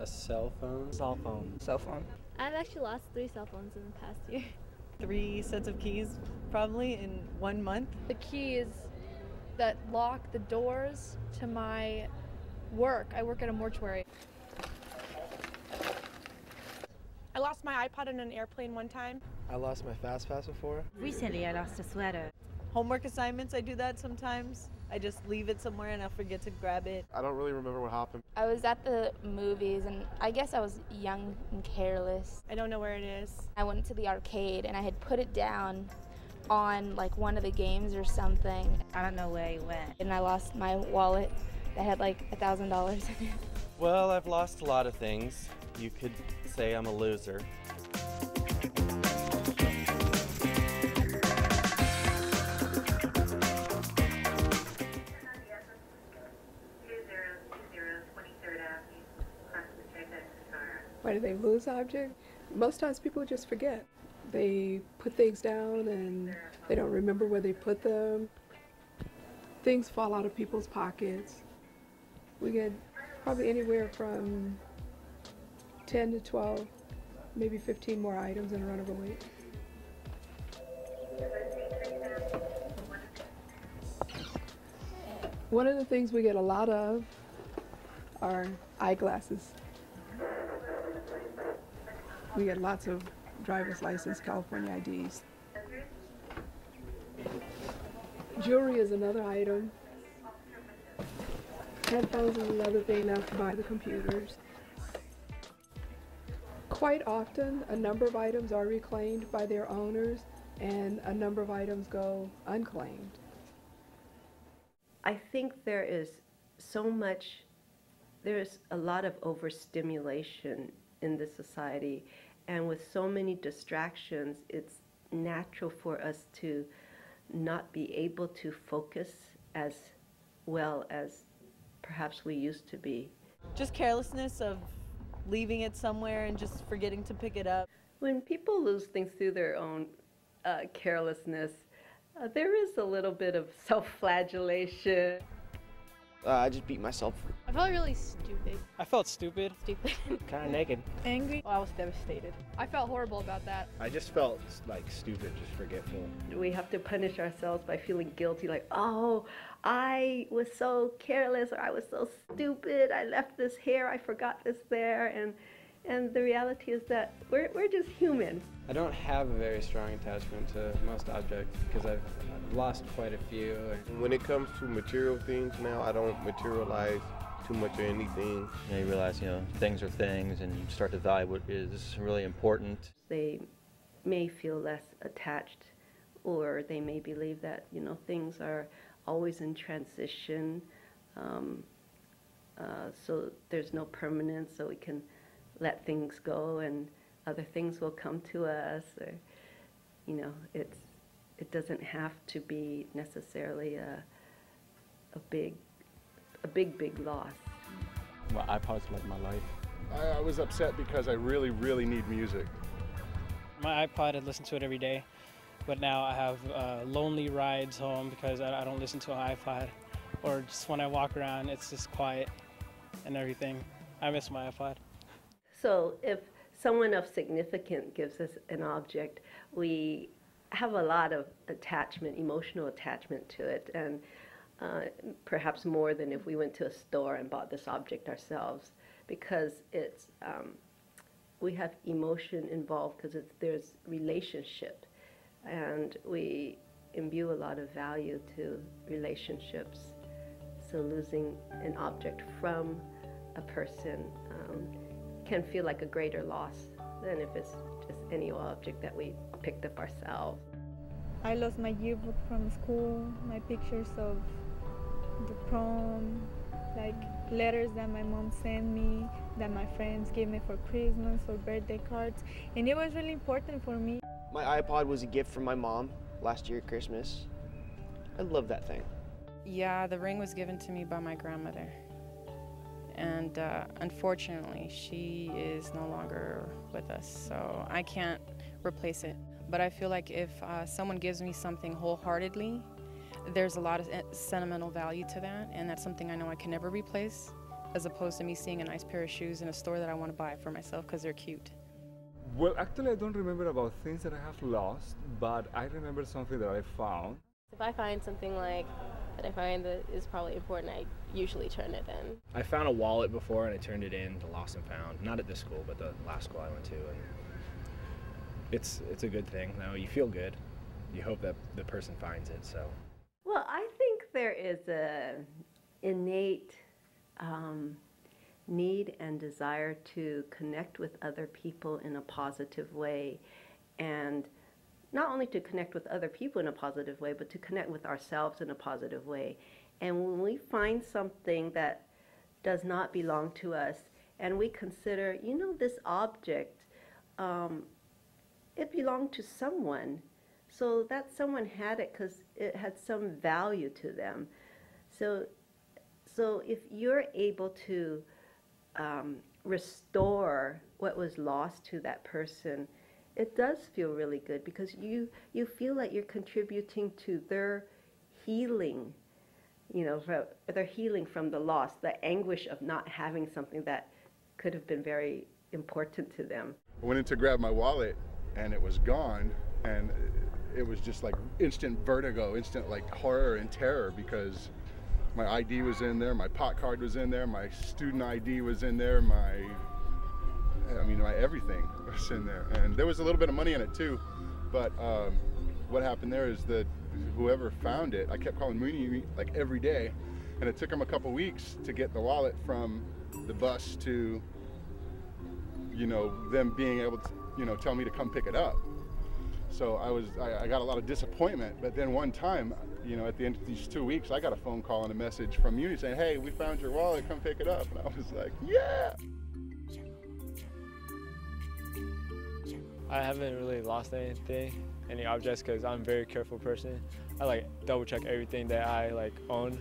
A cell phone? Cell phone. Cell phone. I've actually lost 3 cell phones in the past year. 3 sets of keys probably in 1 month. The keys that lock the doors to my work. I work at a mortuary. I lost my iPod in an airplane one time. I lost my Fast Pass before. Recently, I lost a sweater. Homework assignments, I do that sometimes. I just leave it somewhere and I'll forget to grab it. I don't really remember what happened. I was at the movies and I guess I was young and careless. I don't know where it is. I went to the arcade and I had put it down on like one of the games or something. I don't know where it went. And I lost my wallet that had like $1,000 in it. Well, I've lost a lot of things. You could say I'm a loser. Why do they lose objects? Most times people just forget. They put things down and they don't remember where they put them. Things fall out of people's pockets. We get probably anywhere from 10 to 12, maybe 15 more items in a run of a week. One of the things we get a lot of are eyeglasses. We get lots of driver's license, California IDs. Jewelry is another item. Headphones is another thing now to buy the computers. Quite often, a number of items are reclaimed by their owners and a number of items go unclaimed. I think there's a lot of overstimulation in this society, and with so many distractions, it's natural for us to not be able to focus as well as perhaps we used to be. Just carelessness of leaving it somewhere and just forgetting to pick it up. When people lose things through their own carelessness, there is a little bit of self-flagellation. I just beat myself. I felt really stupid. I felt stupid. Kind of naked. Angry. Oh, I was devastated. I felt horrible about that. I just felt like stupid, just forgetful. We have to punish ourselves by feeling guilty, like, oh, I was so careless, or I was so stupid, I left this here, I forgot this there, and the reality is that we're just human. I don't have a very strong attachment to most objects because I've lost quite a few. When it comes to material things now, I don't materialize too much of anything. You realize, things are things, and you start to value what is really important. They may feel less attached, or they may believe that, things are always in transition, so there's no permanence, so we can let things go and other things will come to us, or, it doesn't have to be necessarily a big loss. My iPod's like my life. I was upset because I really, really need music. My iPod, I listen to it every day, but now I have lonely rides home because I don't listen to an iPod, or just when I walk around, it's just quiet and everything. I miss my iPod. So if someone of significance gives us an object, we have a lot of attachment, emotional attachment to it, and perhaps more than if we went to a store and bought this object ourselves, because it's we have emotion involved because there's relationship, and we imbue a lot of value to relationships. So losing an object from a person can feel like a greater loss than if it's just any object that we picked up ourselves. I lost my yearbook from school, my pictures of the prom, like letters that my mom sent me, that my friends gave me for Christmas or birthday cards, and it was really important for me. My iPod was a gift from my mom last year at Christmas. I love that thing. Yeah, the ring was given to me by my grandmother. And unfortunately, she is no longer with us, so I can't replace it. But I feel like if someone gives me something wholeheartedly, there's a lot of sentimental value to that, and that's something I know I can never replace. as opposed to me seeing a nice pair of shoes in a store that I want to buy for myself because they're cute. Well, actually, I don't remember about things that I have lost, but I remember something that I found. If I find something like that I find that is probably important, I usually turn it in. I found a wallet before and I turned it in to Lost and Found. Not at this school, but the last school I went to. And it's a good thing. No, you feel good. You hope that the person finds it. So. Well, I think there is a innate need and desire to connect with other people in a positive way, and not only to connect with other people in a positive way, but to connect with ourselves in a positive way. And when we find something that does not belong to us, and we consider, you know, this object, it belonged to someone, so that someone had it because it had some value to them. So if you're able to restore what was lost to that person, it does feel really good because you feel like you're contributing to their healing, you know, their healing from the loss, the anguish of not having something that could have been very important to them. I went in to grab my wallet and it was gone, and it was just like instant vertigo, instant like horror and terror, because my ID was in there, my pot card was in there, my student ID was in there, my everything was in there. And there was a little bit of money in it too, but what happened there is that whoever found it, I kept calling Mooney like every day, and it took them a couple weeks to get the wallet from the bus to, you know, them being able to, you know, tell me to come pick it up. So I got a lot of disappointment, but then one time, you know, at the end of these 2 weeks, I got a phone call and a message from Muni saying, hey, we found your wallet, come pick it up. And I was like, yeah! I haven't really lost anything, any objects, because I'm a very careful person. I like double check everything that I like own.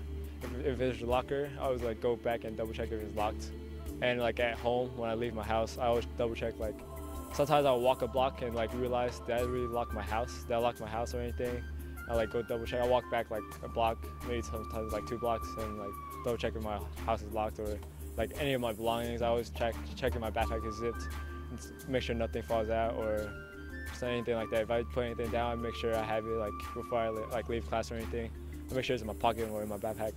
If it's a locker, I always like go back and double check if it's locked. And like at home, when I leave my house, I always double check. Like sometimes I'll walk a block and like realize did I really lock my house? Did I lock my house or anything? I like go double check. I walk back like a block, maybe sometimes like 2 blocks, and like double check if my house is locked or like any of my belongings. I always check if my backpack is zipped, and make sure nothing falls out or just anything like that. If I put anything down, I make sure I have it like before I like leave class or anything. I make sure it's in my pocket or in my backpack.